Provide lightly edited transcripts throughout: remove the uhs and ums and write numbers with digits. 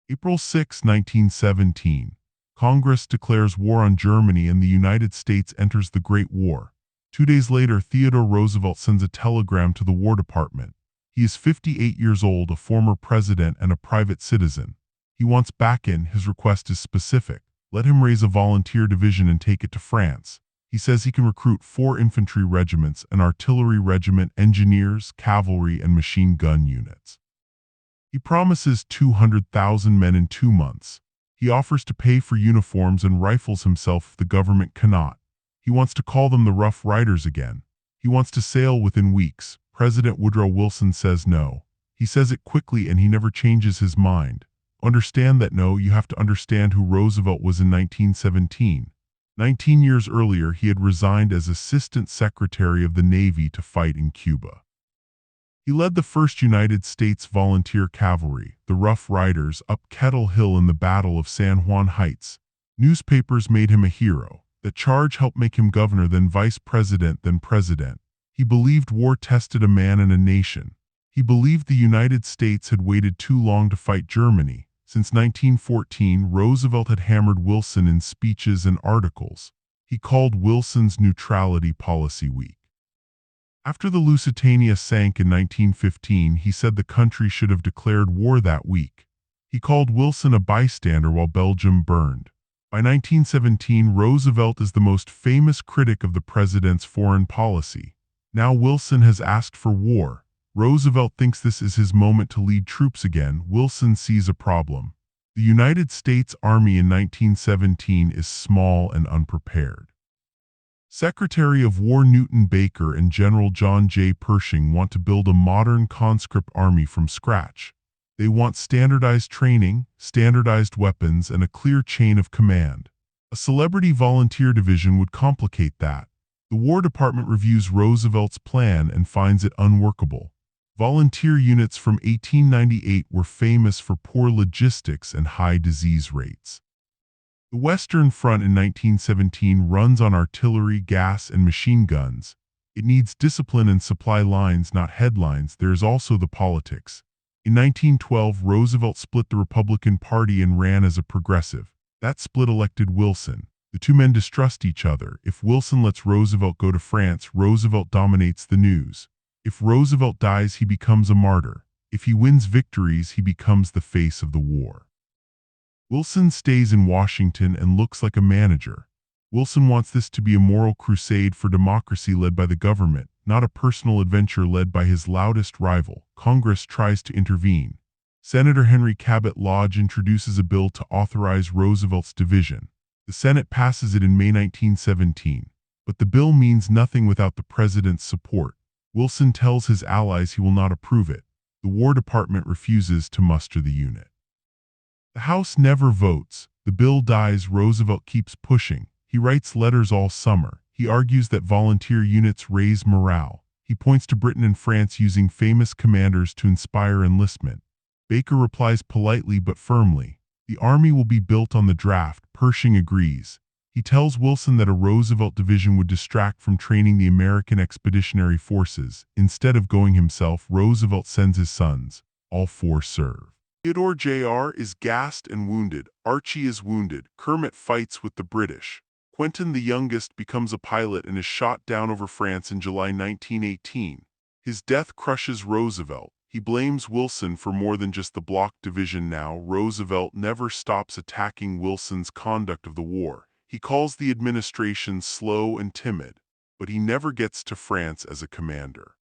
April 6, 1917. Congress declares war on Germany and the United States enters the Great War. 2 days later, Theodore Roosevelt sends a telegram to the War Department. He is 58 years old, a former president and a private citizen. He wants back in. His request is specific. Let him raise a volunteer division and take it to France. He says he can recruit 4 infantry regiments, an artillery regiment, engineers, cavalry, and machine gun units. He promises 200,000 men in 2 months. He offers to pay for uniforms and rifles himself if the government cannot. He wants to call them the Rough Riders again. He wants to sail within weeks. President Woodrow Wilson says no. He says it quickly and he never changes his mind. Understand that no, you have to understand who Roosevelt was in 1917. 19 years earlier, he had resigned as Assistant Secretary of the Navy to fight in Cuba. He led the 1st United States Volunteer Cavalry, the Rough Riders, up Kettle Hill in the Battle of San Juan Heights. Newspapers made him a hero. That charge helped make him governor, then vice president, then president. He believed war tested a man and a nation. He believed the United States had waited too long to fight Germany. Since 1914, Roosevelt had hammered Wilson in speeches and articles. He called Wilson's neutrality policy weak. After the Lusitania sank in 1915, he said the country should have declared war that week. He called Wilson a bystander while Belgium burned. By 1917, Roosevelt is the most famous critic of the president's foreign policy. Now Wilson has asked for war. Roosevelt thinks this is his moment to lead troops again. Wilson sees a problem. The United States Army in 1917 is small and unprepared. Secretary of War Newton Baker and General John J. Pershing want to build a modern conscript army from scratch. They want standardized training, standardized weapons, and a clear chain of command. A celebrity volunteer division would complicate that. The War Department reviews Roosevelt's plan and finds it unworkable. Volunteer units from 1898 were famous for poor logistics and high disease rates. The Western Front in 1917 runs on artillery, gas, and machine guns. It needs discipline and supply lines, not headlines. There is also the politics. In 1912, Roosevelt split the Republican Party and ran as a progressive. That split elected Wilson. The two men distrust each other. If Wilson lets Roosevelt go to France, Roosevelt dominates the news. If Roosevelt dies, he becomes a martyr. If he wins victories, he becomes the face of the war. Wilson stays in Washington and looks like a manager. Wilson wants this to be a moral crusade for democracy led by the government, not a personal adventure led by his loudest rival. Congress tries to intervene. Senator Henry Cabot Lodge introduces a bill to authorize Roosevelt's division. The Senate passes it in May 1917. But the bill means nothing without the president's support. Wilson tells his allies he will not approve it. The War Department refuses to muster the unit. The House never votes. The bill dies. Roosevelt keeps pushing. He writes letters all summer. He argues that volunteer units raise morale. He points to Britain and France using famous commanders to inspire enlistment. Baker replies politely but firmly. The army will be built on the draft. Pershing agrees. He tells Wilson that a Roosevelt division would distract from training the American Expeditionary Forces. Instead of going himself, Roosevelt sends his sons. All 4 serve. Theodore Jr. is gassed and wounded. Archie is wounded. Kermit fights with the British. Quentin, the youngest, becomes a pilot and is shot down over France in July 1918. His death crushes Roosevelt. He blames Wilson for more than just the block division now. Roosevelt never stops attacking Wilson's conduct of the war. He calls the administration slow and timid, but he never gets to France as a commander.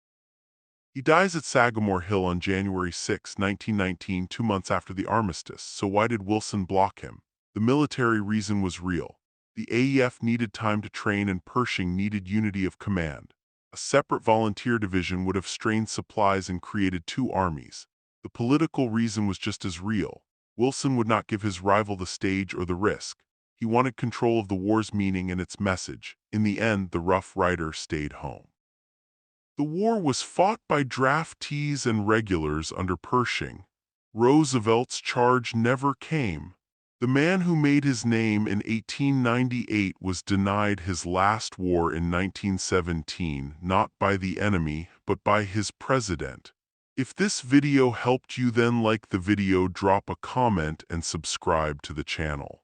He dies at Sagamore Hill on January 6, 1919, 2 months after the armistice. So why did Wilson block him? The military reason was real. The AEF needed time to train and Pershing needed unity of command. A separate volunteer division would have strained supplies and created 2 armies. The political reason was just as real. Wilson would not give his rival the stage or the risk. He wanted control of the war's meaning and its message. In the end, the Rough Rider stayed home. The war was fought by draftees and regulars under Pershing. Roosevelt's charge never came. The man who made his name in 1898 was denied his last war in 1917, not by the enemy, but by his president. If this video helped you, then like the video, drop a comment, and subscribe to the channel.